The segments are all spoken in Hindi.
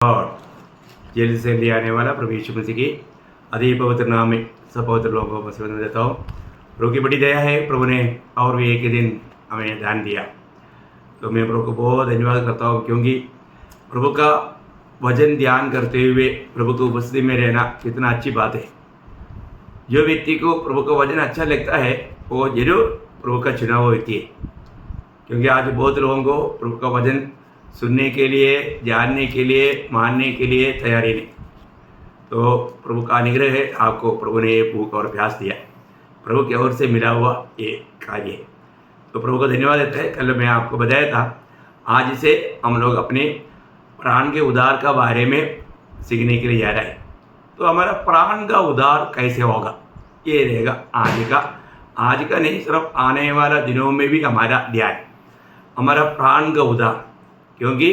और जेल से ले आने वाला प्रभु यीशु मसीह की अति पवित्र नाम में सब पवित्र लोगों को वंदन देता हूँ। प्रभु की बड़ी दया है, प्रभु ने और भी एक ही दिन हमें ध्यान दिया, तो मैं प्रभु को बहुत धन्यवाद करता हूँ, क्योंकि प्रभु का वचन ध्यान करते हुए प्रभु की उपस्थिति में रहना कितना अच्छी बात है। जो व्यक्ति को प्रभु का वचन अच्छा लगता है वो जरूर प्रभु का चुना हुआ व्यक्ति है, क्योंकि आज बहुत लोगों को प्रभु का वचन सुनने के लिए, जानने के लिए, मानने के लिए तैयारी नहीं। तो प्रभु का अनुग्रह है, आपको प्रभु ने ये भूख और प्यास दिया, प्रभु की ओर से मिला हुआ ये कार्य है, तो प्रभु का धन्यवाद देता है। कल मैं आपको बताया था, आज से हम लोग अपने प्राण के उद्धार का बारे में सीखने के लिए जा रहे हैं। तो हमारा प्राण का उद्धार कैसे होगा, ये रहेगा आज का नहीं, सिर्फ आने वाला दिनों में भी हमारा ध्यान, हमारा प्राण का उद्धार। क्योंकि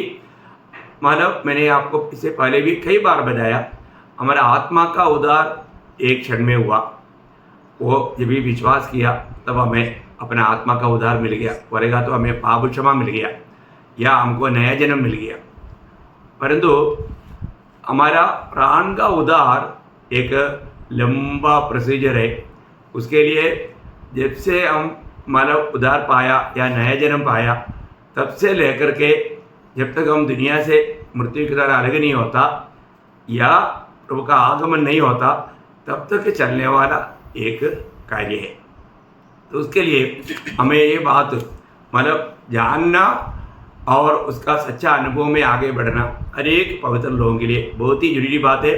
मानव, मैंने आपको इससे पहले भी कई बार बताया, हमारा आत्मा का उद्धार एक क्षण में हुआ। वो जब भी विश्वास किया तब हमें अपना आत्मा का उद्धार मिल गया, बोलेगा तो हमें पाप क्षमा मिल गया या हमको नया जन्म मिल गया। परंतु हमारा प्राण का उद्धार एक लंबा प्रोसीजर है। उसके लिए जब से हम मानव उद्धार पाया या नया जन्म पाया, तब से लेकर के जब तक हम दुनिया से मृत्यु की तरह अलग नहीं होता या प्रभु का आगमन नहीं होता, तब तक चलने वाला एक कार्य है। तो उसके लिए हमें ये बात मतलब जानना और उसका सच्चा अनुभव में आगे बढ़ना हर एक पवित्र लोगों के लिए बहुत ही जरूरी बात है।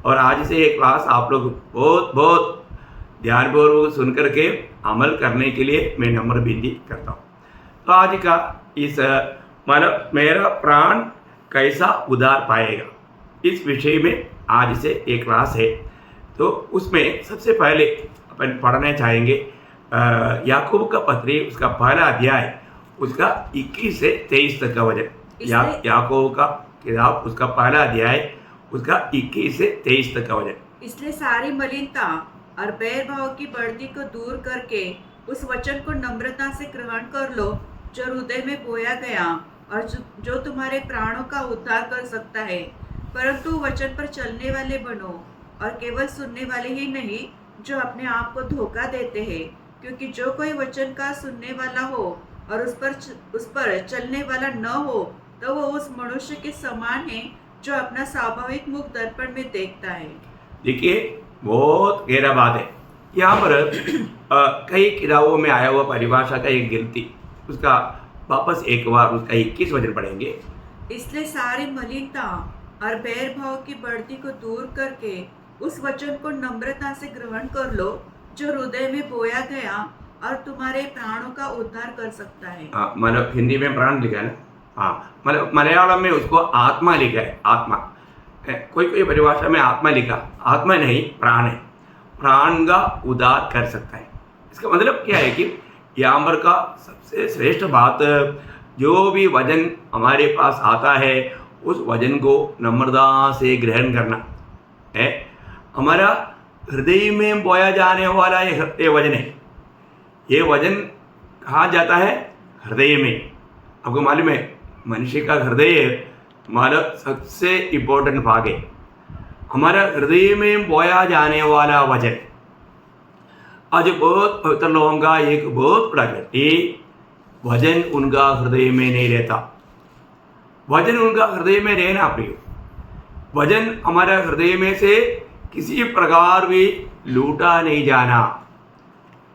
और आज से ये क्लास आप लोग बहुत ध्यानपूर्वक सुन करके अमल करने के लिए मैं नम्र विनती करता हूँ। तो आज का इस मतलब मेरा प्राण कैसा उद्धार पाएगा, इस विषय में आज से एक क्लास है। तो उसमें सबसे पहले अपन पढ़ना चाहेंगे याकूब का पत्री, उसका पहला अध्याय, उसका 21 से 23 तक का वचन। याकूब का किताब, उसका पहला अध्याय, उसका 21 से 23 तक का वचन। इसलिए सारी मलिनता और बैर भाव की बढ़ती को दूर करके उस वचन को नम्रता से ग्रहण कर लो, जो हृदय में बोया गया और जो तुम्हारे प्राणों का उद्धार कर सकता है। परंतु वचन पर चलने वाले बनो, और केवल सुनने वाले ही नहीं जो अपने आप को धोखा देते हैं। क्योंकि जो कोई वचन का सुनने वाला हो और उस पर चलने वाला न हो, तो वो उस मनुष्य के समान है जो अपना स्वाभाविक मुख दर्पण में देखता है। देखिए, बहुत गहरा बात है यहाँ पर। कई किताबों में आया हुआ परिभाषा का एक गिनती, उसका वापस एक बार उसका 21 वचन पढ़ेंगे। इसलिए सारी मलिनता और बैर भाव की बढ़ती को दूर करके उस वचन को नम्रता से ग्रहण कर लो, जो हृदय में बोया गया और तुम्हारे प्राणों का उद्धार कर सकता है। मतलब हिंदी में प्राण लिखा है ना, हाँ, मतलब मलयालम में उसको आत्मा लिखा है। आत्मा, कोई परिभाषा में आत्मा लिखा, आत्मा नहीं प्राण है, प्राण का उद्धार कर सकता है। इसका मतलब क्या है कि यहाँ पर का सबसे श्रेष्ठ बात, जो भी वचन हमारे पास आता है उस वचन को नम्रता से ग्रहण करना है। हमारा हृदय में बोया जाने वाला ये वचन है। ये वचन कहाँ जाता है? हृदय में। आपको मालूम है, मनुष्य का हृदय हमारा सबसे इम्पोर्टेंट भाग है। हमारा हृदय में बोया जाने वाला वचन आज बहुत पवित्र लोगों का एक बहुत बड़ा घटी, वचन उनका हृदय में नहीं रहता। वचन उनका हृदय में रहना प्रिय, वचन हमारा हृदय में से किसी प्रकार भी लूटा नहीं जाना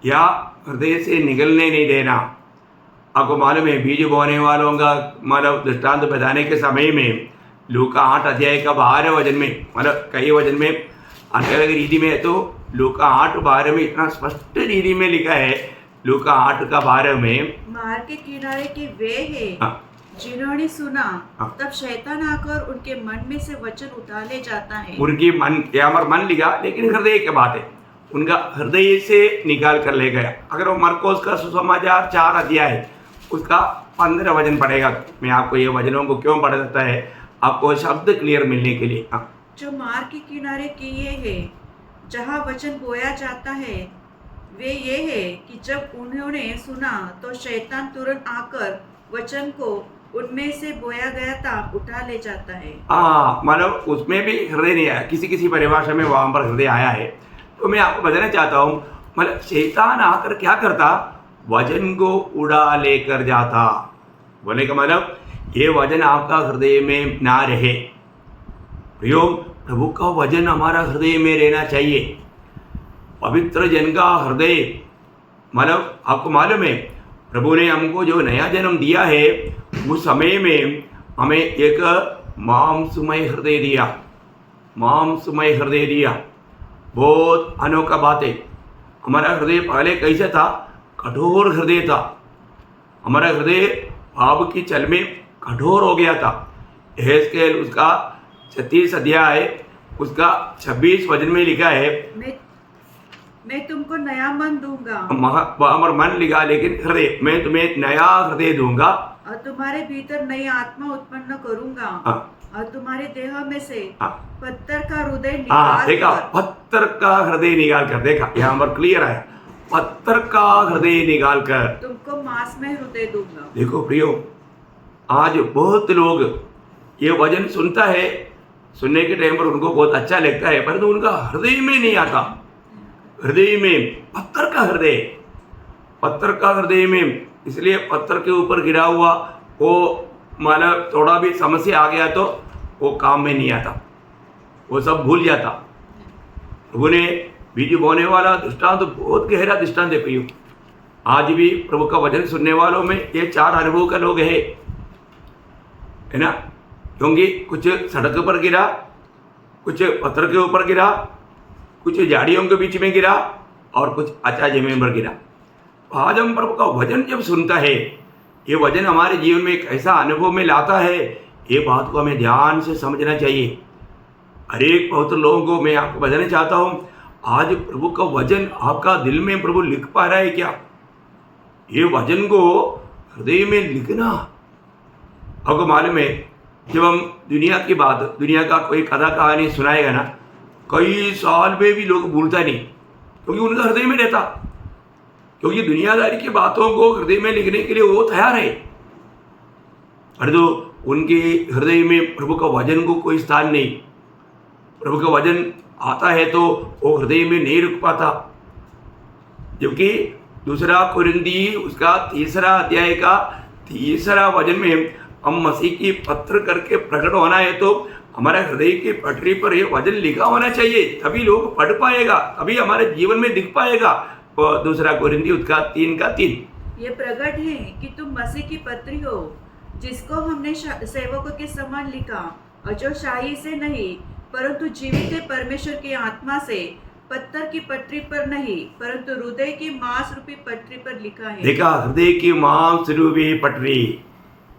या हृदय से निकलने नहीं देना। आपको मालूम है, बीज बोने वालों का मतलब दृष्टांत बताने के समय में लूका 8 अध्याय का 12 वचन में, मतलब कई वचन में अलग अलग रीति में है, तो लूका 8:12 में इतना स्पष्ट रीति में लिखा है। लूका 8:12 में, मार्ग के किनारे के वे हैं जिन्होंने सुना, तब शैतान आकर उनके मन में से वचन उठा ले जाता है। उनकी मन, यहाँ पर मन लिखा, लेकिन हृदय की बात है, उनका हृदय से निकाल कर ले गया। अगर वो मरकोस का सुसमाचार 4 अध्याय, उसका 15 वचन पढ़ेगा। मैं आपको ये वचनों को क्यों पढ़ देता है, आपको शब्द क्लियर मिलने के लिए। जो मार्ग के किनारे किए हैं, जहाँ वचन बोया जाता है, वे ये है कि जब उन्होंने सुना तो शैतान तुरंत आकर वचन को उनमें से बोया गया ताप उठा ले जाता है। हाँ, मतलब उसमें भी हृदय नहीं आया, किसी किसी परिभाषा में वहाँ पर हृदय आया है। तो मैं आपको बताना चाहता हूँ, मतलब शैतान आकर क्या करता, वजन को उड़ा लेकर जाता। बोले का मतलब ये वजन आपका हृदय में ना रहे। प्रियो, प्रभु का वजन हमारा हृदय में रहना चाहिए। पवित्र जन का हृदय, मतलब आपको मालूम है प्रभु ने हमको जो नया जन्म दिया है उस समय में हमें एक मांसमय हृदय दिया, मांसमय हृदय दिया। बहुत अनोखा बात है। हमारा हृदय पहले कैसे था, कठोर हृदय था। हमारा हृदय पाप की चल में कठोर हो गया था। यहेजकेल उसका 36 अध्याय उसका 26 वचन में लिखा है, मैं तुमको नया मन दूंगा अमर मन लिखा, लेकिन हृदय मैं तुम्हें नया हृदय दूंगा और तुम्हारे भीतर नई आत्मा उत्पन्न करूंगा और तुम्हारे देह में से पत्थर का हृदय निकाल देखा, कर, पत्थर का हृदय निकाल कर, देखा यहाँ पर क्लियर आया, पत्थर का हृदय निकाल कर तुमको मांस में हृदय दूंगा। देखो प्रियो, आज बहुत लोग ये वचन सुनता है, सुनने के टाइम पर उनको बहुत अच्छा लगता है, परंतु उनका हृदय में नहीं आता। हृदय में पत्थर का हृदय, पत्थर का हृदय में, इसलिए पत्थर के ऊपर गिरा हुआ वो मतलब थोड़ा भी समस्या आ गया तो वो काम में नहीं आता, वो सब भूल जाता। प्रभु ने बीज बोने वाला दृष्टांत तो बहुत गहरा दृष्टांत है प्रियो। आज भी प्रभु का वचन सुनने वालों में ये 4 अनुभव का लोग है ना, क्योंकि कुछ सड़क पर गिरा, कुछ पत्थर के ऊपर गिरा, कुछ झाड़ियों के बीच में गिरा और कुछ अच्छा जमीन पर गिरा। आज हम प्रभु का वचन जब सुनता है, ये वचन हमारे जीवन में एक ऐसा अनुभव में लाता है, ये बात को हमें ध्यान से समझना चाहिए। हर एक पवित्र लोगों को मैं आपको बताना चाहता हूँ, आज प्रभु का वचन आपका दिल में प्रभु लिख पा रहा है क्या? ये वचन को हृदय में लिखना। आपको मालूम है, जब हम दुनिया की बात, दुनिया का कोई कथा कहानी सुनाएगा ना, कई साल में भी लोग भूलता नहीं, क्योंकि उनका हृदय में रहता। क्योंकि दुनियादारी की बातों को हृदय में लिखने के लिए वो तैयार है, और तो उनके हृदय में प्रभु का वचन को कोई स्थान नहीं। प्रभु का वचन आता है तो वो हृदय में नहीं रुक पाता। जबकि 2 कुरिन्थी उसका 3 अध्याय का 3 वचन में हम मसीह की पत्र करके प्रकट होना है तो हमारे हृदय की पटरी पर ये वचन लिखा होना चाहिए, तभी लोग पढ़ पाएगा, तभी हमारे जीवन में दिख पाएगा। 2 कुरिन्थी उसका 3 ये प्रकट है कि तुम मसीह की पत्री हो, जिसको हमने सेवकों के समान लिखा, और जो शाही से नहीं परंतु जीवित परमेश्वर की आत्मा से पत्थर की पटरी पर नहीं परंतु हृदय की मांस रूपी पटरी पर लिखा है। देखा, हृदय की मांस रूपी पटरी,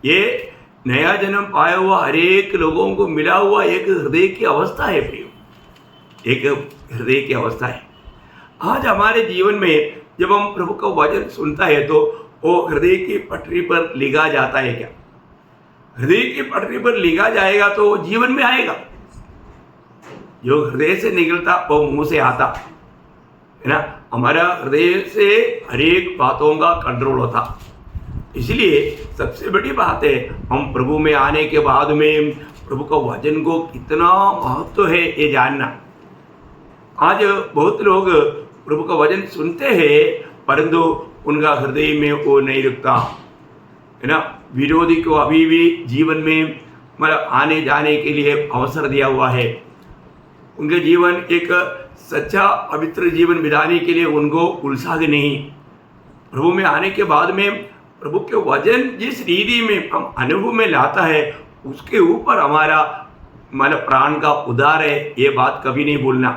ये नया जन्म पाया हुआ हरेक लोगों को मिला हुआ एक हृदय की अवस्था है प्रियो, एक हृदय की अवस्था है। आज हमारे जीवन में जब हम प्रभु का वचन सुनता है तो वो हृदय की पटरी पर लिखा जाता है क्या? हृदय की पटरी पर लिखा जाएगा तो जीवन में आएगा। जो हृदय से निकलता वो मुंह से आता है ना। हमारा हृदय से हरेक बातों का कंट्रोल होता। इसलिए सबसे बड़ी बात है, हम प्रभु में आने के बाद में प्रभु का वचन को कितना महत्व है ये जानना। आज बहुत लोग प्रभु का वचन सुनते हैं परंतु उनका हृदय में वो नहीं रुकता है ना। विरोधी को अभी भी जीवन में मतलब आने जाने के लिए अवसर दिया हुआ है। उनके जीवन एक सच्चा पवित्र जीवन बिताने के लिए उनको उत्साह नहीं। प्रभु में आने के बाद में प्रभु के वचन जिस रीति में हम अनुभव में लाता है उसके ऊपर हमारा मतलब प्राण का उद्धार है, ये बात कभी नहीं भूलना।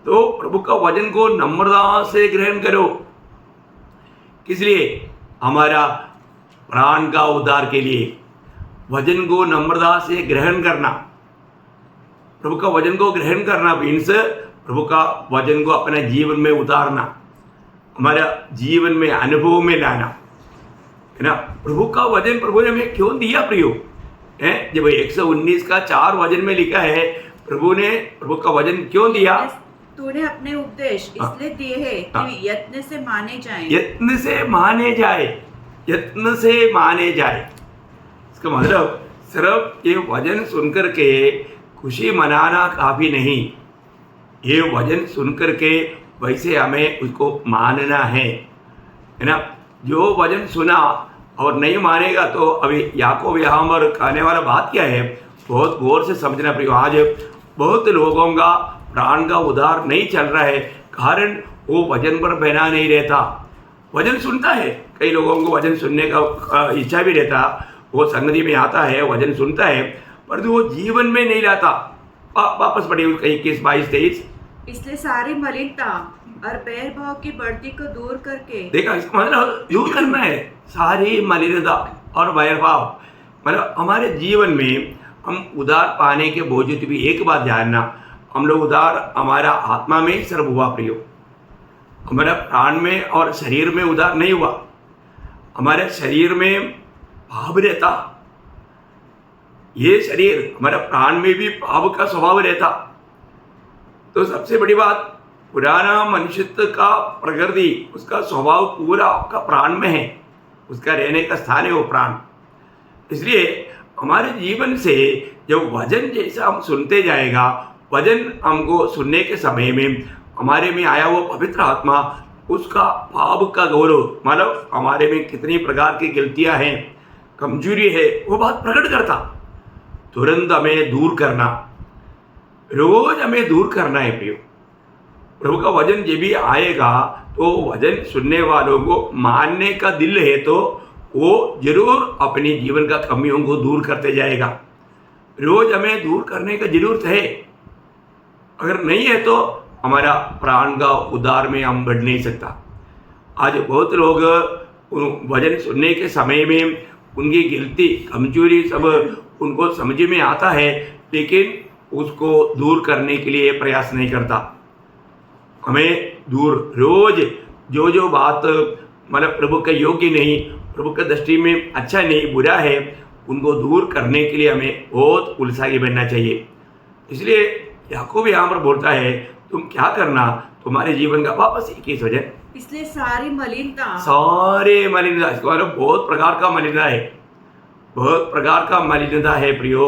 तो प्रभु का वचन को नम्रता से ग्रहण करो। किस लिए? हमारा प्राण का उद्धार के लिए वचन को नम्रता से ग्रहण करना। प्रभु का वचन को ग्रहण करना मीन्स प्रभु का वचन को अपने जीवन में उतारना, हमारा जीवन में अनुभव में लाना है ना। प्रभु का वचन प्रभु ने हमें क्यों दिया प्रियो है? जब 119 का 4 वचन में लिखा है प्रभु ने प्रभु का वचन क्यों दिया? तूने अपने उपदेश इसलिए दिए हैं कि यत्न से माने जाएं। यत्न से माने जाए, यत्न से माने जाए। इसका मतलब सिर्फ ये वचन सुनकर के खुशी मनाना काफ़ी नहीं, ये वचन सुनकर के वैसे हमें उसको मानना है ना। जो वचन सुना और नहीं मानेगा तो अभी याकूब यहाँ पर कहने वाला बात क्या है, बहुत गौर से समझना प्रियो। आज बहुत लोगों का प्राण का उद्धार नहीं चल रहा है, कारण वो वचन पर बना नहीं रहता। वचन सुनता है, कई लोगों को वचन सुनने का इच्छा भी रहता, वो संगति में आता है, वचन सुनता है, पर वो जीवन में नहीं लाता। वापस पढ़िए 21, 22, 23। इसलिए सारी मलिनता और बैरभाव की बढ़ती को दूर करके, देखा इसका मतलब दूर करना है सारी मलिनता और बैरभाव। मतलब हमारे जीवन में हम उदार पाने के बावजूद भी एक बात जानना, हम लोग उदार हमारा आत्मा में सर्व हुआ प्रियो, हमारा प्राण में और शरीर में उदार नहीं हुआ। हमारे शरीर में भाव रहता, ये शरीर हमारा प्राण में भी भाव का स्वभाव रहता। तो सबसे बड़ी बात, पुराना मनुष्यत्व का प्रकृति, उसका स्वभाव पूरा आपका प्राण में है, उसका रहने का स्थान है वो प्राण। इसलिए हमारे जीवन से जब वचन जैसा हम सुनते जाएगा, वचन हमको सुनने के समय में हमारे में आया वो पवित्र आत्मा, उसका भाव का गौरव, मतलब हमारे में कितनी प्रकार की गलतियां हैं, कमजोरी है, वो बात प्रकट करता। तुरंत हमें दूर करना, रोज हमें दूर करना है प्रियो। प्रभु का वचन जब भी आएगा तो वचन सुनने वालों को मानने का दिल है तो वो जरूर अपने जीवन का कमियों को दूर करते जाएगा। रोज हमें दूर करने का जरूरत है, अगर नहीं है तो हमारा प्राण का उद्धार में हम बढ़ नहीं सकता। आज बहुत लोग वचन सुनने के समय में उनकी गिल्टी कमजोरी सब उनको समझ में आता है, लेकिन उसको दूर करने के लिए प्रयास नहीं करता। हमें दूर रोज जो बात मतलब प्रभु के योग्य नहीं, प्रभु के दृष्टि में अच्छा नहीं, बुरा है, उनको दूर करने के लिए हमें बहुत उत्साही बनना चाहिए। इसलिए याकूब यहाँ पर बोलता है, तुम क्या करना, तुम्हारे जीवन का वापस एक ही वजह, इसलिए सारी मलिनता, सारे मलिनता, इसको मतलब बहुत प्रकार का मलिनता है, बहुत प्रकार का मलिनता है प्रियो।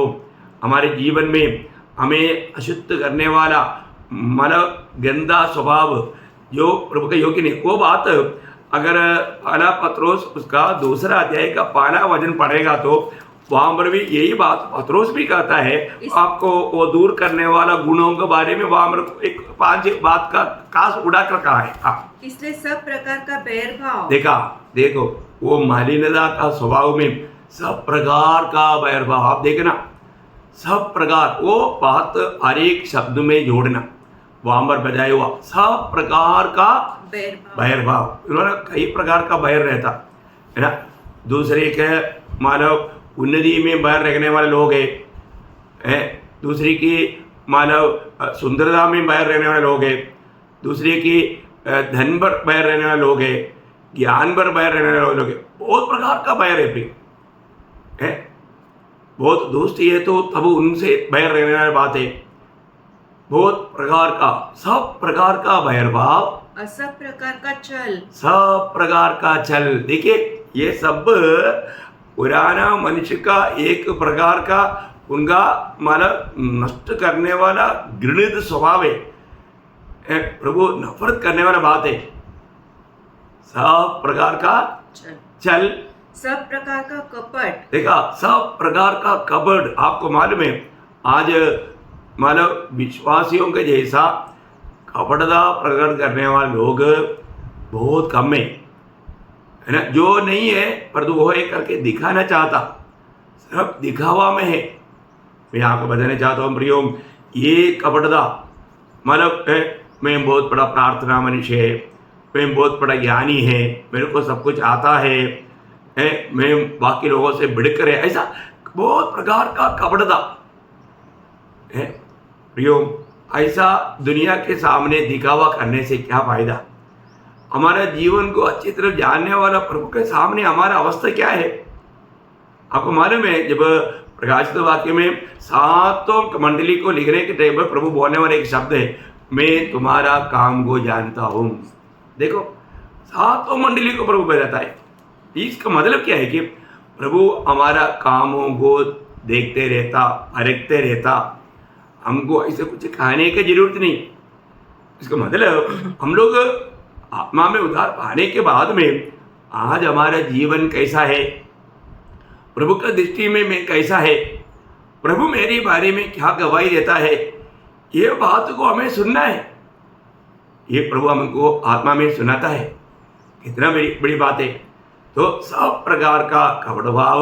हमारे जीवन में हमें अशुद्ध करने वाला मतलब गंदा स्वभाव जो प्रभु के योग्य नहीं, वो बात अगर पहला पत्रोस उसका 2 अध्याय का पहला वचन पढ़ेगा तो वहाँ पर भी यही बात पत्रोस भी कहता है, आपको वो दूर करने वाला गुणों के बारे में वहाँ पर एक 5 बात का कास उड़ा कर कहा है। हाँ, इसलिए सब प्रकार का बैरभाव, देखो वो मलिनता का स्वभाव में सब प्रकार का बैरभाव, आप देखना सब प्रकार, वो बात हर एक शब्द में जोड़ना, वहाँ पर बजाय हुआ सब प्रकार का बैरभाव। उन्होंने कई प्रकार का बैर रहता है ना। दूसरे के मानव उन्नति में बैर रखने वाले लोग हैं, दूसरे की मानव सुंदरता में बैर रहने वाले लोग हैं, दूसरे की धन पर बैर रहने वाले लोग हैं, ज्ञान पर बैर रहने वाले लोग हैं, बहुत प्रकार का बैर है फिर है। बहुत दोस्ती है तो तब उनसे बैर रहने वाली बात है, बहुत प्रकार का सब प्रकार का बैरभाव और सब प्रकार का छल, सब प्रकार का छल। देखिए ये सब पुराना मनुष्य का एक प्रकार का उनका मतलब नष्ट करने वाला घृणित स्वभाव है, प्रभु नफरत करने वाला बात है। सब प्रकार का छल, सब प्रकार का कपट, देखा सब प्रकार का कपट। आपको मालूम है आज मतलब विश्वासियों के जैसा कपटता प्रकट करने वाले लोग बहुत कम है ना। जो नहीं है पर वो है करके दिखाना चाहता, सब दिखावा में है। मैं आपको बताना चाहता हूँ प्रियो, ये कपटता मतलब मैं बहुत बड़ा प्रार्थना मनुष्य है, मैं बहुत बड़ा ज्ञानी है, मेरे को सब कुछ आता है, मैं बाकी लोगों से बढ़कर है, ऐसा बहुत प्रकार का कपटता है प्रियो। ऐसा दुनिया के सामने दिखावा करने से क्या फायदा। हमारा जीवन को अच्छी तरह जानने वाला प्रभु के सामने हमारा अवस्था क्या है। आपको मालूम है जब प्रकाशित वाक्य में 7 मंडली को लिखने के टाइम पर प्रभु बोलने वाला एक शब्द है, मैं तुम्हारा काम को जानता हूँ। देखो 7 मंडली को प्रभु बताता है, इसका मतलब क्या है कि प्रभु हमारा कामों को देखते रहता, परखते रहता। हमको ऐसे कुछ कहने की जरूरत नहीं। इसका मतलब हम लोग आत्मा में उद्धार पाने के बाद में आज हमारा जीवन कैसा है, प्रभु का दृष्टि में मैं कैसा है, प्रभु मेरे बारे में क्या गवाही देता है, ये बात को हमें सुनना है। ये प्रभु हमको आत्मा में सुनाता है। कितना बड़ी बड़ी बात है। तो सब प्रकार का कपट भाव,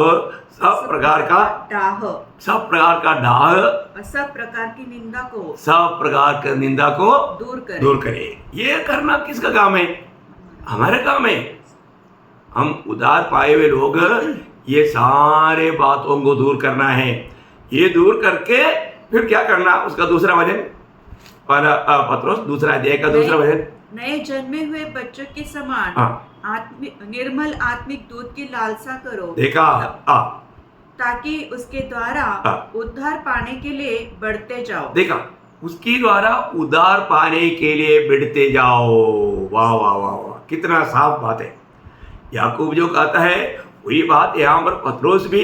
सब प्रकार का डाह, सब प्रकार का डाह, और सब प्रकार की निंदा को सब प्रकार की निंदा को दूर करे। ये करना किसका काम है? हमारा काम है। हम उद्धार पाए हुए लोग ये सारे बातों को दूर करना है। ये दूर करके फिर क्या करना, उसका दूसरा वचन पत्रोस दूसरा अध्याय का दूसरा वचन, नए जन्मे हुए बच्चों के समान निर्मल आत्मिक दूध की लालसा करो। देखा ताकि उसके द्वारा उद्धार पाने के लिए बढ़ते जाओ। देखा, उसके द्वारा उद्धार पाने के लिए बढ़ते जाओ। वाह वाह वाह वाह, कितना साफ बात है। याकूब जो कहता है वही बात यहाँ पर पत्रोस भी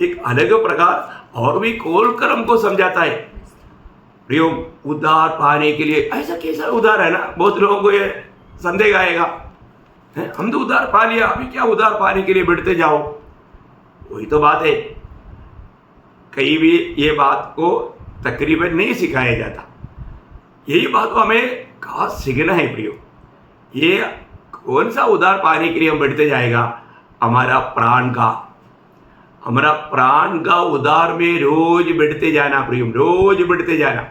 एक अलग प्रकार और भी खोल कर हमको समझाता है। प्रियो, उद्धार पाने के लिए ऐसा कैसा उद्धार है ना, बहुत लोगों को ये संदेह आएगा, हम तो उद्धार पा लिया, अभी क्या उद्धार पाने के लिए बढ़ते जाओ। वही तो बात है। कहीं भी ये बात को तकरीबन नहीं सिखाया जाता। यही बात को हमें खास सीखना है प्रियो। ये कौन सा उद्धार पाने के लिए हम बढ़ते जाएगा? हमारा प्राण का उद्धार में रोज बढ़ते जाना प्रियो, रोज बढ़ते जाना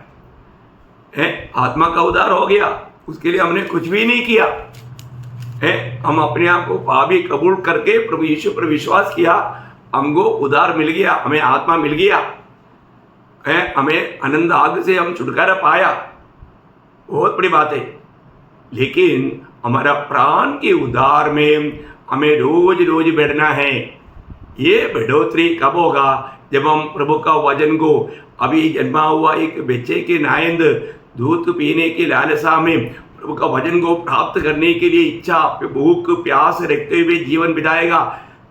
है। आत्मा का उद्धार हो गया, उसके लिए हमने कुछ भी नहीं किया है। हम अपने आप को पापी कबूल करके प्रभु यीशु पर विश्वास किया, हमको उद्धार मिल गया, हमें आत्मा मिल गया है, हमें आनंद आग से हम छुटकारा पाया। बहुत बड़ी बात है। लेकिन हमारा प्राण के उद्धार में हमें रोज रोज बढ़ना है। ये बढ़ोतरी कब होगा? जब हम प्रभु का वचन को अभी जन्मा हुआ एक बच्चे के नायंद दूध पीने की लालसा में प्रभु का वचन को प्राप्त करने के लिए इच्छा, भूख प्यास रखते हुए जीवन बिताएगा,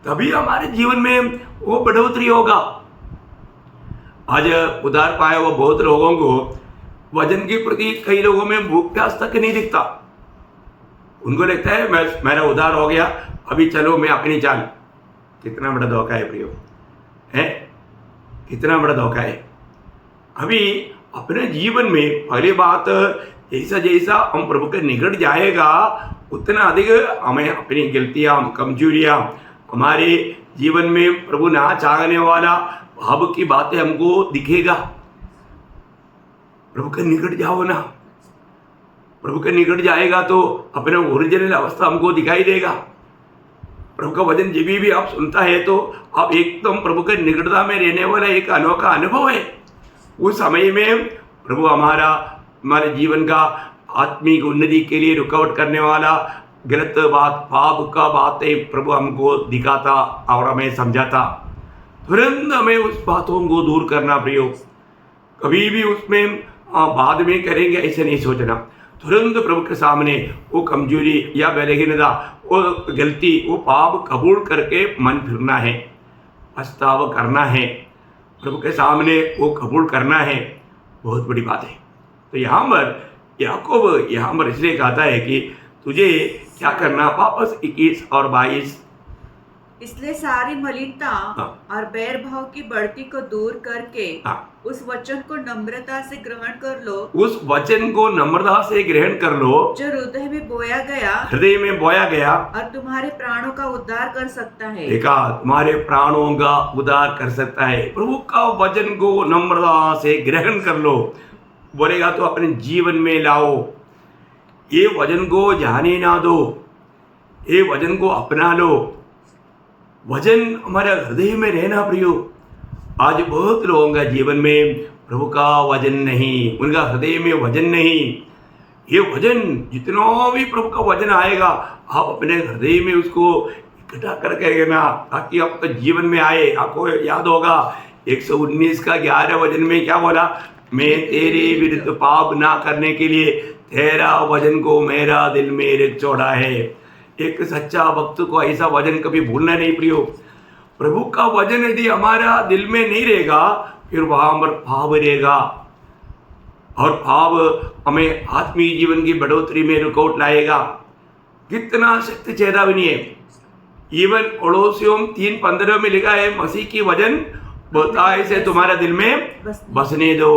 तभी हमारे जीवन में वो बढ़ोतरी होगा। आज उद्धार पाए हुआ बहुत लोगों को वचन के प्रति कई लोगों में भूख प्यास तक नहीं दिखता। उनको लगता है मेरा उद्धार हो गया, अभी चलो मैं अपनी चाल। कितना बड़ा धोखा है प्रियो, है कितना बड़ा धोखा है। अभी अपने जीवन में पहली बात, जैसा जैसा हम प्रभु के निकट जाएगा उतना अधिक हमें अपनी गलतियां, कमजोरियां, हमारे जीवन में प्रभु ना चाहने वाला भाव की बातें हमको दिखेगा। प्रभु के निकट जाओ ना, प्रभु के निकट जाएगा तो अपने ओरिजिनल अवस्था हमको दिखाई देगा। प्रभु का वचन जब भी आप सुनता है तो आप एकदम प्रभु के निकटता में रहने वाला एक अनोखा अनुभव है। उस समय में प्रभु हमारे जीवन का आत्मिक उन्नति के लिए रुकावट करने वाला गलत बात, पाप का बातें प्रभु हमको दिखाता और हमें समझाता। तुरंत हमें उस बातों को दूर करना प्रियो। कभी भी उसमें बाद में करेंगे ऐसे नहीं सोचना। तुरंत प्रभु के सामने वो कमजोरी या बलहीनता, वो गलती, वो पाप कबूल करके मन फिरना है, पछतावा करना है, प्रभु के सामने वो कबूल करना है। बहुत बड़ी बात है। तो यहाँ पर याकूब यहाँ पर इसलिए कहता है कि तुझे क्या करना, वापस 21 और 22, इसलिए सारी मलिनता और बैर भाव की बढ़ती को दूर करके उस वचन को नम्रता से ग्रहण कर लो। उस वचन को नम्रता से ग्रहण कर लो जो हृदय में बोया गया और तुम्हारे प्राणों का उद्धार कर सकता है। देखा, तुम्हारे प्राणों का उद्धार कर सकता है। प्रभु का वचन को नम्रता से ग्रहण कर लो। बोलेगा तो अपने जीवन में लाओ। ये वचन को जाने ना दो, ये वचन को अपना लो। वचन हमारे हृदय में रहना प्रियो। आज बहुत लोगों का जीवन में प्रभु का वचन नहीं, उनका हृदय में वचन नहीं। ये वचन जितना भी प्रभु का वचन आएगा आप अपने हृदय में उसको इकट्ठा करके रखना ताकि आपका जीवन में आए। आपको याद होगा 119 का 11 वचन में क्या बोला? मैं तेरे विरुद्ध पाप ना करने के लिए तेरा वचन को मेरा दिल में रख छोड़ा है। एक सच्चा भक्त को ऐसा वचन कभी भूलना नहीं प्रियो। प्रभु का वचन यदि हमारा दिल में नहीं रहेगा फिर वहां पर पाप रहेगा और पाप हमें आत्मीय जीवन की बढ़ोतरी में रुकावट लाएगा। कितना शक्ति चेतावनी है। इवन कोलोसियों 3:15 में लिखा है मसीह की वचन बहुतायत से तुम्हारा दिल में बसने दो।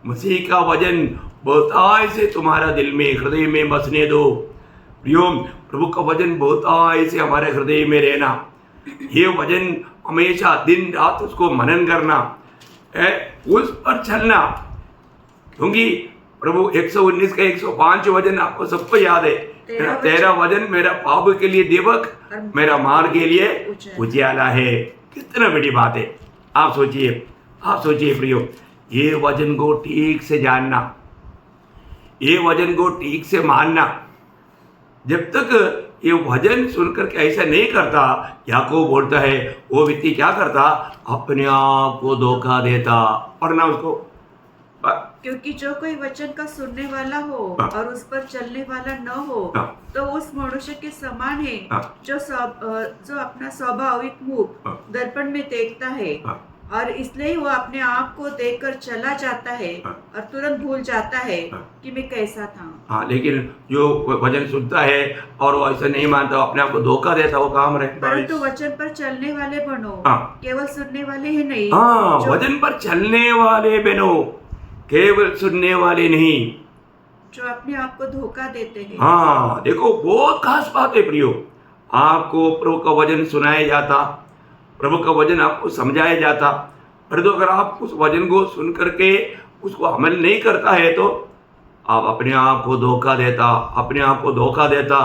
मसीह का वचन बहुतायत से तुम्हारा दिल में हृदय में बसने दो। प्रियो, प्रभु का वचन बहुतायत से हमारे हृदय में रहना, ये वचन हमेशा दिन रात उसको मनन करना, उस पर चलना। क्योंकि प्रभु 119 का 105 वचन आपको सबको याद है, तेरा वचन मेरा पाप के लिए दीपक, मेरा मार्ग के लिए उजियाला है। कितना बड़ी बात है। आप सोचिए प्रियो, ये वचन को ठीक से जानना, ये वचन को ठीक से मानना। जब तक ये वचन सुनकर के ऐसा नहीं करता, याकूब बोलता है वो व्यक्ति क्या करता, अपने आप को धोखा देता। पढ़ना उसको, क्योंकि जो कोई वचन का सुनने वाला हो और उस पर चलने वाला न हो तो उस मनुष्य के समान है जो अपना स्वाभाविक मुख दर्पण में देखता है और इसलिए वो अपने आप को देखकर चला जाता है और तुरंत भूल जाता है कि मैं कैसा था। लेकिन जो वचन सुनता है और वो ऐसा नहीं मानता, अपने आप को धोखा देता, वो काम रहे। परंतु वचन पर चलने वाले बनो, केवल सुनने वाले ही नहीं। वचन पर चलने वाले बनो, केवल सुनने वाले नहीं, जो अपने आप को धोखा देते हैं। देखो बहुत खास बात है प्रियो। आपको प्रभु का वचन सुनाया जाता, प्रभु का वचन आपको समझाया जाता, परंतु अगर आप उस वचन को सुन करके उसको अमल नहीं करता है तो आप अपने आप को धोखा देता।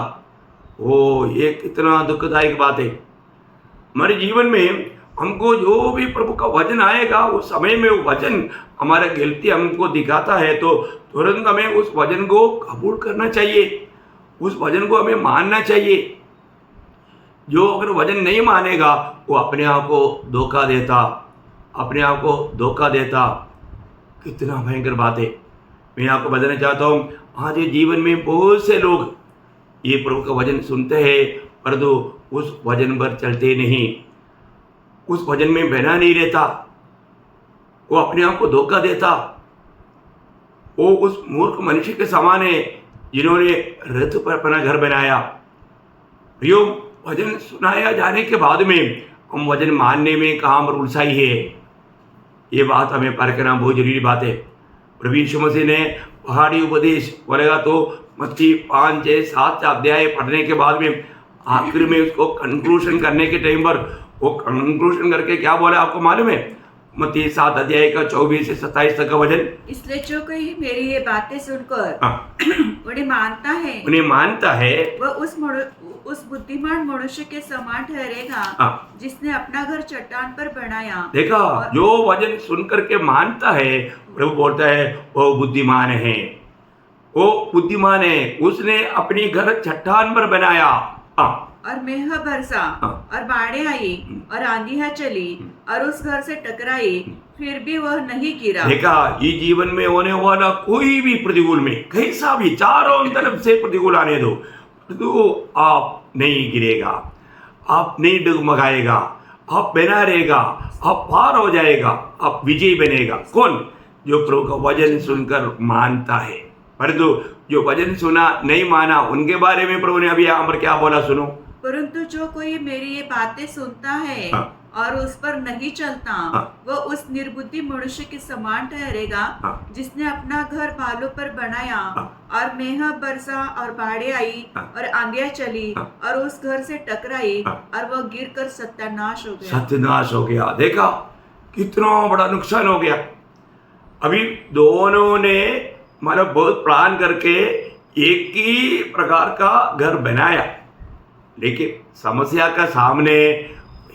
वो ये कितना दुखदायक बात है। हमारे जीवन में हमको जो भी प्रभु का वचन आएगा, उस समय में वो वचन हमारा गलती हमको दिखाता है तो तुरंत हमें उस वचन को कबूल करना चाहिए, उस वचन को हमें मानना चाहिए। जो अगर वचन नहीं मानेगा वो अपने आप को धोखा देता। कितना भयंकर बात है। मैं आपको बताना चाहता हूँ, आज जीवन में बहुत से लोग ये प्रभु का वचन सुनते हैं परंतु उस वचन पर चलते नहीं, उस वचन में बना नहीं रहता, वो अपने आप को धोखा देता। वो उस मूर्ख मनुष्य के समान है जिन्होंने रथ पर अपना घर बनाया। प्रियो, वचन सुनाया जाने के बाद में हम वचन मानने में कहाँ पर उलझाई है, ये बात हमें परखना बहुत जरूरी बात है। प्रभु यीशु मसीह ने पहाड़ी उपदेश बोलेगा तो मत्ती 5, 6, 7 अध्याय पढ़ने के बाद में आखिर में उसको कंक्लूजन करने के टाइम पर वो कंक्लूजन करके क्या बोला आपको मालूम है? मत्ती 7 अध्याय का 24 से 27 तक का वचन। इसलिए जो कोई मेरी ये बातें सुनकर उन्हें मानता है वह उस बुद्धिमान मनुष्य के समान ठहरेगा जिसने अपना घर चट्टान पर बनाया। देखा, जो वचन सुन करके मानता है, प्रभु बोलता है वो बुद्धिमान है, उसने अपनी घर चट्टान पर बनाया और मेह बरसा और बाढ़ें आई और आंधियां चली और उस घर से टकराई, फिर भी वह नहीं गिरा। देखा, ये जीवन में होने वाला कोई भी प्रतिकूल में कैसा भी चारों तरफ से प्रतिकूल आने दो, तो आप नहीं गिरेगा, आप नहीं डगमगाएगा, आप बना रहेगा, आप पार हो जाएगा, आप विजयी बनेगा। कौन? जो प्रभु का वचन सुनकर मानता है। परंतु जो वचन सुना नहीं माना, उनके बारे में प्रभु ने अभी यहाँ पर क्या बोला सुनो। परंतु जो कोई मेरी ये बातें सुनता है और उस पर नहीं चलता, वह उस निर्बुद्धि मनुष्य के समान ठहरेगा जिसने अपना घर बालों पर बनाया और मेह बरसा और बाढ़ें आई और आंधियां चली और उस घर से टकराई और वह गिरकर सत्यानाश हो गया। देखा, कितना बड़ा नुकसान हो गया। अभी दोनों ने मतलब बहुत प्लान करके एक ही प्रकार का घर बनाया, लेकिन समस्या का सामने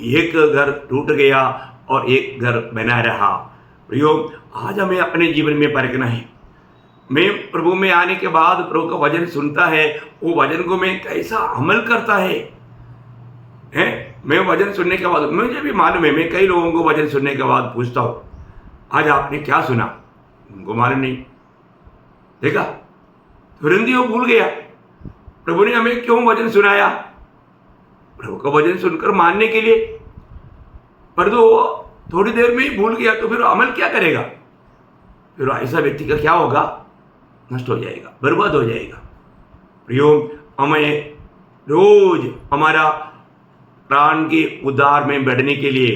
एक घर टूट गया और एक घर बना रहा। प्रियो, आज हमें अपने जीवन में परखना है। मैं प्रभु में आने के बाद प्रभु का वचन सुनता है, वो वचन को मैं कैसा अमल करता है? मैं वचन सुनने के बाद मुझे भी मालूम है, मैं कई लोगों को वचन सुनने के बाद पूछता हूँ आज आपने क्या सुना, उनको मालूम नहीं। देखा, तुरंत वो भूल गया। प्रभु ने हमें क्यों वचन सुनाया? प्रभु का वचन सुनकर मानने के लिए। पर तो वो थोड़ी देर में ही भूल गया तो फिर अमल क्या करेगा? फिर ऐसा व्यक्ति का क्या होगा? नष्ट हो जाएगा, बर्बाद हो जाएगा। प्रियो, हमें रोज हमारा प्राण के उद्धार में बढ़ने के लिए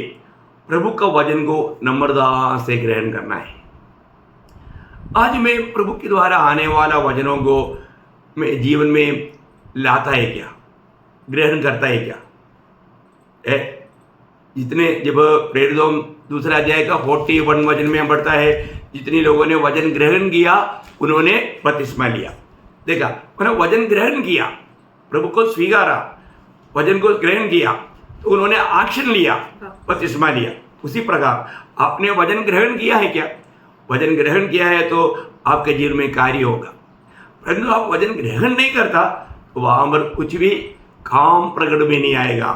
प्रभु का वचन को नम्रता से ग्रहण करना है। आज मैं प्रभु के द्वारा आने वाला वचनों को मैं जीवन में लाता है क्या, ग्रहण करता है क्या? जितने जब प्रेरितों दूसरा अध्याय का 41 वचन में पढ़ता है, जितने लोगों ने वचन ग्रहण किया उन्होंने बपतिस्मा लिया। देखा, उन्होंने वचन ग्रहण किया, प्रभु को स्वीकारा, वचन को ग्रहण किया तो उन्होंने एक्शन लिया, बपतिस्मा लिया। उसी प्रकार आपने वचन ग्रहण किया है क्या? वचन ग्रहण किया है तो आपके जीवन में कार्य होगा। परंतु आप वचन ग्रहण नहीं करता तो वहां पर कुछ भी काम प्रकट में नहीं आएगा।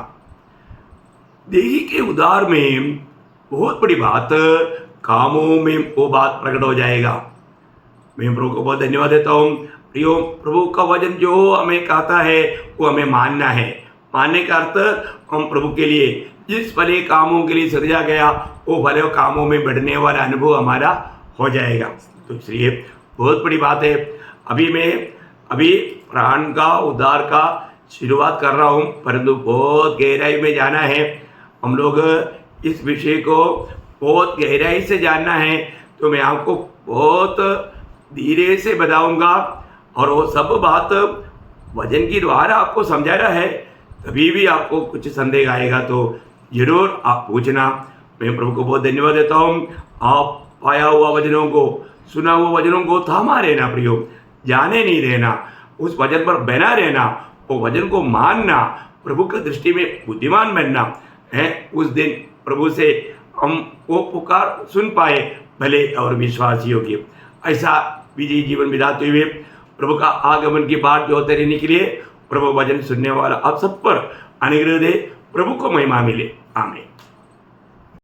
देही के उद्धार में बहुत बड़ी बात, कामों में वो बात प्रकट हो जाएगा। मैं प्रभु को बहुत धन्यवाद देता हूँ। प्रियो, प्रभु का वचन जो हमें कहता है वो हमें मानना है। मानने का अर्थ हम प्रभु के लिए जिस भले कामों के लिए सृजा गया वो भले कामों में बढ़ने वाला अनुभव हमारा हो जाएगा। तो इसलिए बहुत बड़ी बात है। अभी प्राण का उद्धार का शुरुआत कर रहा हूँ, परंतु बहुत गहराई में जाना है। हम लोग इस विषय को बहुत गहराई से जानना है तो मैं आपको बहुत धीरे से बताऊंगा और वो सब बात वचन के द्वारा आपको समझाना है। कभी भी आपको कुछ संदेह आएगा तो जरूर आप पूछना। मैं प्रभु को बहुत धन्यवाद देता हूँ। आप पाया हुआ वचनों को, सुना हुआ वचनों को थामा रहना प्रियो, जाने नहीं देना, उस वचन पर बना रहना, वो वचन को मानना, प्रभु की दृष्टि में बुद्धिमान बनना है। उस दिन प्रभु से हम वो पुकार सुन पाए भले और विश्वासी योग्य। ऐसा विजयी जीवन बिताते हुए प्रभु का आगमन की बात जो होते रहने के लिए प्रभु वचन सुनने वाला आप सब पर अनुग्रह दे। प्रभु को महिमा मिले। आमीन।